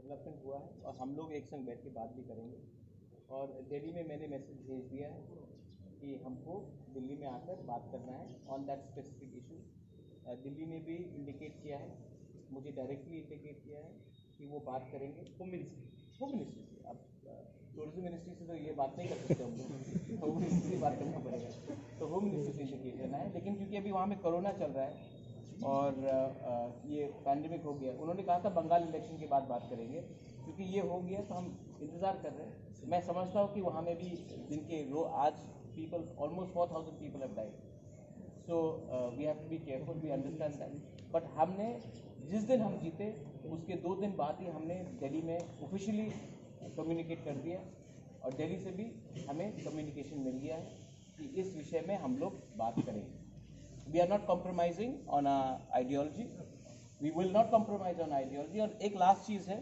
Development हुआ है और हम लोग एक संग बैठ के बात भी करेंगे। और दिल्ली में मैंने मैसेज भेज दिया है कि हमको दिल्ली में आकर बात करना है on that specific issue. Delhi ने भी इंडिकेट किया है, मुझे डायरेक्टली इंडिकेट किया है कि वो बात करेंगे होम मिनिस्ट्री से। अब टूरिज्म मिनिस्ट्री से तो ये बात नहीं कर सकते हम लोग, होम मिनिस्ट्री से बात करना पड़ेगा। तो होम मिनिस्ट्री से इंडिकेट करना है, लेकिन क्योंकि अभी वहाँ में कोरोना चल रहा है और ये पैंडेमिक हो गया, उन्होंने कहा था बंगाल इलेक्शन के बाद बात करेंगे। क्योंकि ये हो गया तो हम इंतज़ार कर रहे हैं। मैं समझता हूँ कि वहाँ में भी जिनके आज people almost 4000 people have died, so we have to be careful, we understand that. But हमने जिस दिन हम जीते उसके 2 दिन बाद ही हमने दिल्ली में ऑफिशियली कम्युनिकेट कर दिया और दिल्ली से भी हमें कम्युनिकेशन मिल गया है कि इस विषय में हम लोग बात करेंगे। We are not compromising on our ideology. We will not compromise on ideology. और एक लास्ट चीज़ है,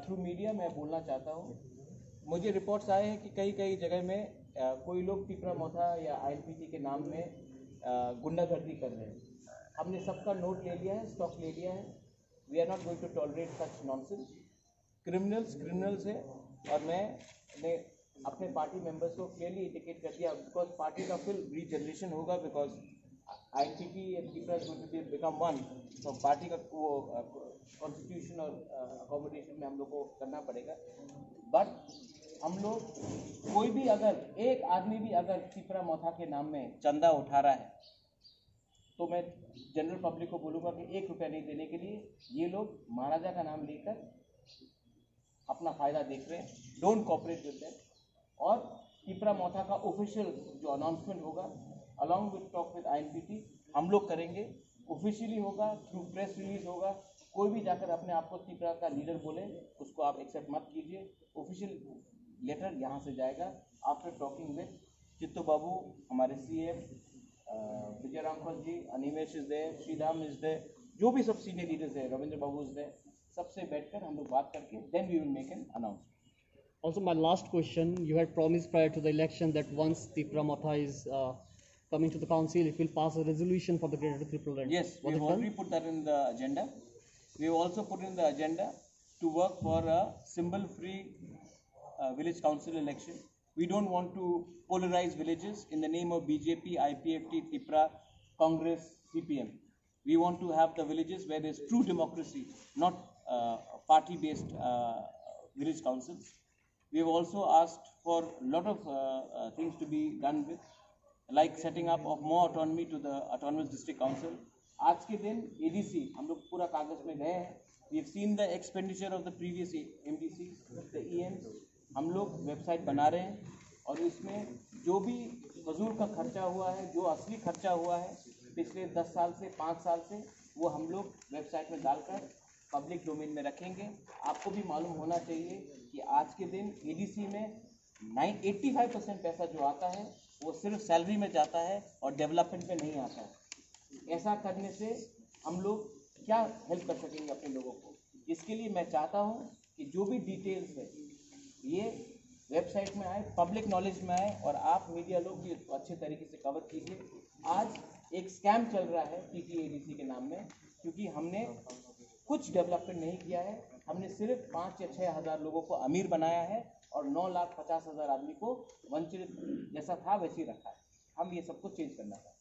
थ्रू मीडिया मैं बोलना चाहता हूँ। मुझे रिपोर्ट्स आए हैं कि कई जगह में कोई लोग पिपरा मोथा या INPT के नाम में गुंडागर्दी कर रहे हैं। हमने सबका नोट ले लिया है, स्टॉक ले लिया है। We are not going to tolerate such nonsense. Criminals है और मैंने अपने पार्टी मेंबर्स को क्लियरली इंडिकेट कर दिया, बिकॉज पार्टी का फिर रीजनरेशन होगा, because INPT and Pipra is going to become one. तो पार्टी का वो कॉन्स्टिट्यूशन और अकोमोडेशन में हम लोग को करना पड़ेगा। बट हम लोग कोई भी अगर एक आदमी भी अगर पिपरा मोथा के नाम में चंदा उठा रहा है तो मैं जनरल पब्लिक को बोलूँगा कि 1 रुपया नहीं देने के लिए ये लोग महाराजा का नाम लेकर अपना फ़ायदा देख रहे हैं। Don't cooperate with them. और पिपरा मोथा का ऑफिशियल जो अनाउंसमेंट होगा along with talk with INPT हम लोग करेंगे, ऑफिशियली होगा, थ्रू प्रेस रिलीज होगा। कोई भी जाकर अपने आप को पिपरा का लीडर बोले उसको आप एक्सेप्ट मत कीजिए। ऑफिशियल लेटर यहाँ से जाएगा after talking with Chittu Babu, हमारे CM, Vijay Ramphal ji, Animesh is there, Shridham is there, जो भी सब सीनियर लीडर्स है, रविंद्र बाबू इज देयर, सबसे बैठकर हम लोग बात करके then we will make an announcement. Also, my last question, you had promised prior to the election that once Pipra Motha is coming to the council, it will pass a resolution for the Greater Tripura. Yes, we have already put that in the agenda. We have also put in the agenda to work for a symbol-free village council election. We don't want to polarize villages in the name of BJP, IPFT, Tipra, Congress, CPM. We want to have the villages where there is true democracy, not party-based village councils. We have also asked for a lot of things to be done with, like setting up of more autonomy to the autonomous district council. आज के दिन ADC हम लोग पूरा कागज में गए हैं। We have seen the expenditure of the previous MDC, the EMs. हम लोग वेबसाइट बना रहे हैं और इसमें जो भी फजूल का खर्चा हुआ है, जो असली खर्चा हुआ है पिछले 10 साल से 5 साल से, वो हम लोग वेबसाइट में डालकर पब्लिक डोमेन में रखेंगे। आपको भी मालूम होना चाहिए कि आज के दिन ADC में 85% पैसा जो आता है वो सिर्फ सैलरी में जाता है और डेवलपमेंट में नहीं आता है। ऐसा करने से हम लोग क्या हेल्प कर सकेंगे अपने लोगों को? इसके लिए मैं चाहता हूँ कि जो भी डिटेल्स है ये वेबसाइट में आए, पब्लिक नॉलेज में आए और आप मीडिया लोग भी इसको अच्छे तरीके से कवर कीजिए। आज एक स्कैम चल रहा है TTADC के नाम में, क्योंकि हमने कुछ डेवलपमेंट नहीं किया है। हमने सिर्फ 5 या 6 हज़ार लोगों को अमीर बनाया है और 9,50,000 आदमी को वंचित जैसा था वैसे ही रखा है। हम ये सबको चेंज करना है।